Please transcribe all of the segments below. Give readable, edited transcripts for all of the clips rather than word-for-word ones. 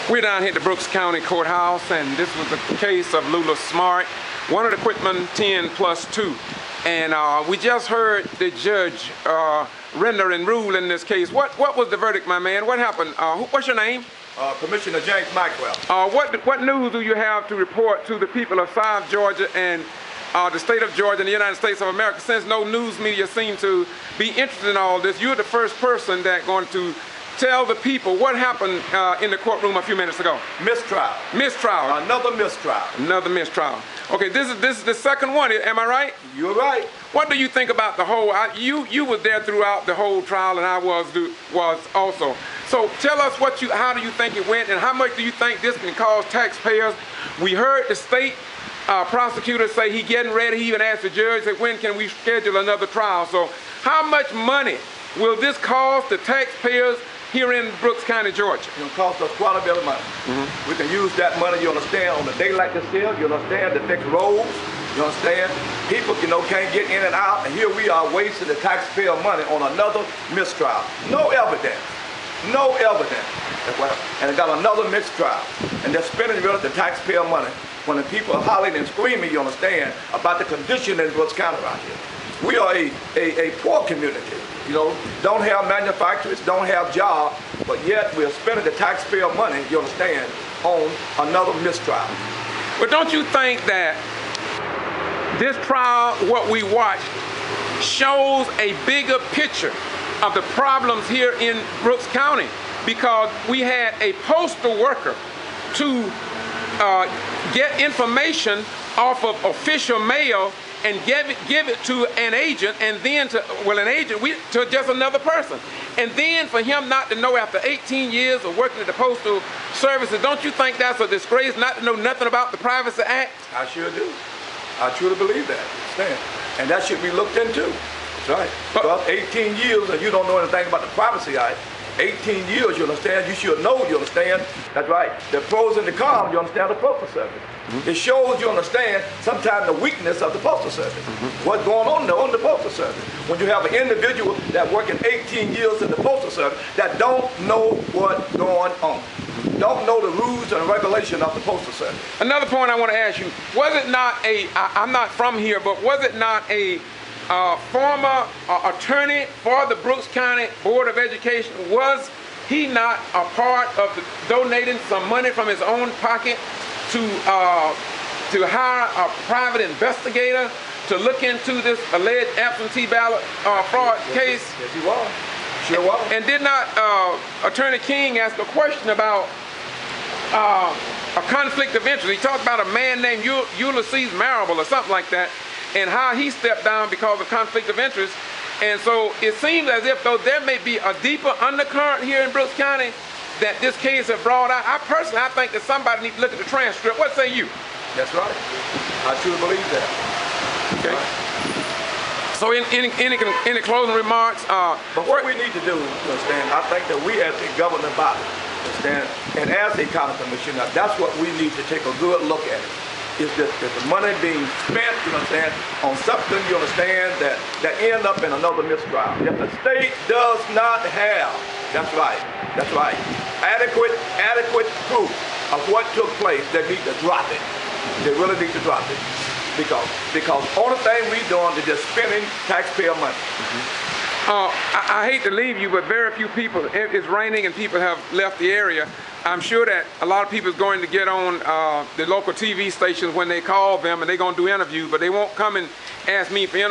We're down here at the Brooks County Courthouse, and this was the case of Lula Smart, one of the Quitman 10+2. And we just heard the judge render and rule in this case. What was the verdict, my man? What happened? What's your name? Commissioner James Maxwell. What news do you have to report to the people of South Georgia and the state of Georgia and the United States of America? Since no news media seem to be interested in all this, you're the first person that's going to tell the people what happened in the courtroom a few minutes ago. Mistrial. Mistrial. Another mistrial. Another mistrial. Okay, this is the second one. Am I right? You're right. What do you think about the whole? You were there throughout the whole trial, and I was also. So tell us how do you think it went, and how much do you think this can cost taxpayers? We heard the state prosecutor say he getting ready. He even asked the judge, said, when can we schedule another trial? So how much money will this cost the taxpayers here in Brooks County, Georgia? It's going to cost us quite a bit of money. We can use that money, you understand, on a day like this here, you understand, to fix roads, you understand? People, can't get in and out, and here we are wasting the taxpayer money on another mistrial. No evidence. No evidence. And they got another mistrial. And they're spending really the taxpayer money when the people are hollering and screaming, you understand, about the condition in Brooks County around here. We are a poor community. Don't have manufacturers, don't have jobs, but yet we're spending the taxpayer money, you understand, on another mistrial. But don't you think that this trial, what we watched, shows a bigger picture of the problems here in Brooks County? Because we had a postal worker to get information off of official mail and give it to an agent, and then to just another person. And then for him not to know after 18 years of working at the Postal Services, don't you think that's a disgrace not to know nothing about the Privacy Act? I sure do. I truly believe that. Understand? And that should be looked into. That's right. Because 18 years and you don't know anything about the Privacy Act, 18 years, you understand, you should know, you understand. That's right. The pros and the cons, you understand, the Postal Service. It shows, you understand, sometimes the weakness of the Postal Service. What's going on there on the Postal Service. When you have an individual that working 18 years in the Postal Service that don't know what's going on. Don't know the rules and regulations of the Postal Service. Another point I want to ask you, was it not I'm not from here, but was it not a former attorney for the Brooks County Board of Education? Was he not a part of donating some money from his own pocket to hire a private investigator to look into this alleged absentee ballot fraud case? Yes, he was. Sure was. And did not Attorney King ask a question about a conflict of interest? He talked about a man named Ulysses Marable or something like that, and how he stepped down because of conflict of interest. And so it seems as if though there may be a deeper undercurrent here in Brooks County that this case has brought out. I think that somebody needs to look at the transcript. What say you? That's right. I truly believe that. Okay. Right. So any closing remarks? But what we need to do, understand, I think that we as a governing body, understand, and as a county commissioner, that's what we need to take a good look at it. Is the money being spent, you understand, on something, you understand, that end up in another mistrial. If the state does not have, that's right, adequate proof of what took place, they need to drop it. They really need to drop it. Because only thing we doing is just spending taxpayer money. I hate to leave you, but very few people, it's raining and people have left the area. I'm sure that a lot of people is going to get on the local TV stations when they call them, and they're going to do interviews, but they won't come and ask me for they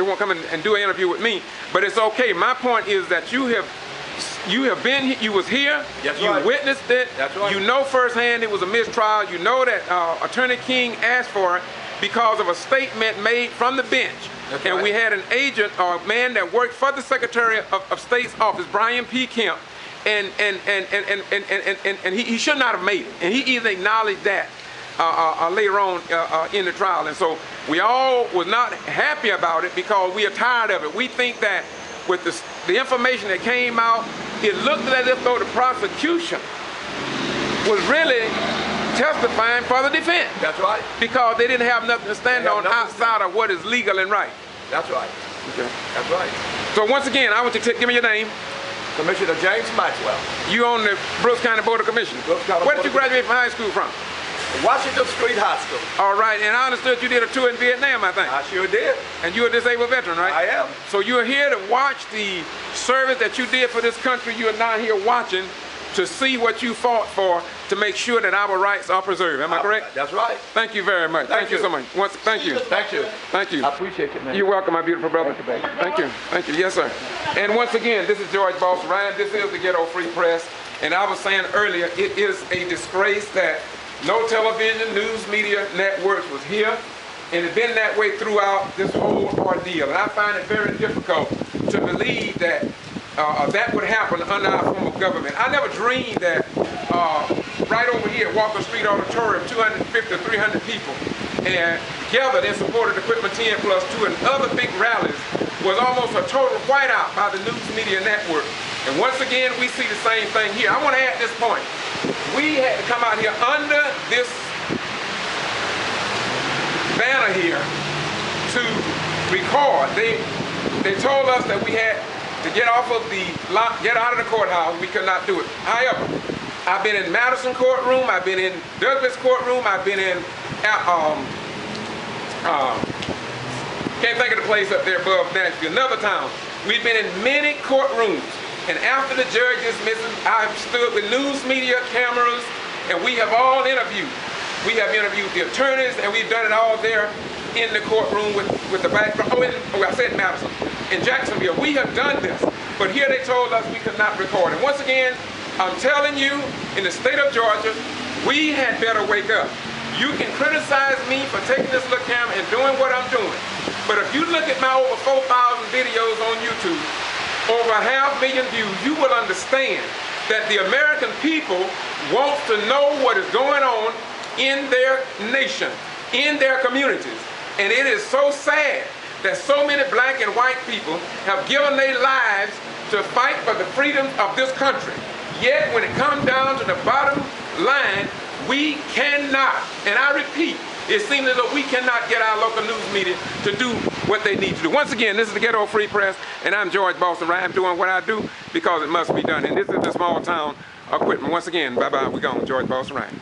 won't come and do an interview with me. But it's okay. My point is that you have been, you was here, That's you right. witnessed it, That's right. You know firsthand it was a mistrial, you know that Attorney King asked for it because of a statement made from the bench. That's and right. we had an agent or a man that worked for the Secretary of State's office, Brian P. Kemp, and he should not have made it. And he even acknowledged that later on in the trial. And so we all was not happy about it because we are tired of it. We think that with the information that came out, it looked as if though the prosecution was really testifying for the defense. That's right. Because they didn't have nothing to stand on outside of what is legal and right. That's right. Okay. That's right. So once again, I want you to give me your name. Commissioner James Maxwell. You on the Brooks County Board of Commissioners. Brooks County Where did Board you of graduate from high school from? Washington Street High School. All right, and I understood you did a tour in Vietnam, I think. I sure did. And you're a disabled veteran, right? I am. So you're here to watch the service that you did for this country. You are now here watching to see what you fought for to make sure that our rights are preserved. Am I correct? That's right. Thank you very much. Thank you so much. Thank you. Thank you. Thank you. I appreciate it, man. You're welcome, my beautiful brother. Thank you, baby. Thank you. Thank you. Yes, sir. And once again, this is George Boss Ryan. This is the Ghetto Free Press. And I was saying earlier, it is a disgrace that no television, news media networks was here. And it's been that way throughout this whole ordeal. And I find it very difficult to believe that that would happen under our form of government. I never dreamed that right over here at Walker Street Auditorium, 250 or 300 people, and gathered in support of the Quitman 10+2 and other big rallies was almost a total whiteout by the news media network. And once again, we see the same thing here. I want to add this point. We had to come out here under this banner here to record. They told us that we had to get out of the courthouse. We could not do it. However, I've been in Madison courtroom, I've been in Douglas courtroom, I've been in can't think of the place up there above Nashville, another town. We've been in many courtrooms, and after the judge dismissed, I've stood with news media cameras, and we have all interviewed. We have interviewed the attorneys, and we've done it all there in the courtroom with the background. I said Madison. In Jacksonville, we have done this, but here they told us we could not record. And once again, I'm telling you, in the state of Georgia, we had better wake up. You can criticize me for taking this little camera and doing what I'm doing, but if you look at my over 4,000 videos on YouTube, over 500,000 views, you will understand that the American people want to know what is going on in their nation, in their communities. And it is so sad that so many black and white people have given their lives to fight for the freedom of this country. Yet when it comes down to the bottom line, we cannot, and I repeat, it seems as though we cannot get our local news media to do what they need to do. Once again, this is the Ghetto Free Press, and I'm George Boston Ryan. I'm doing what I do because it must be done. And this is the small town of Quitman. Once again, bye-bye, we're gone. George Boston Ryan.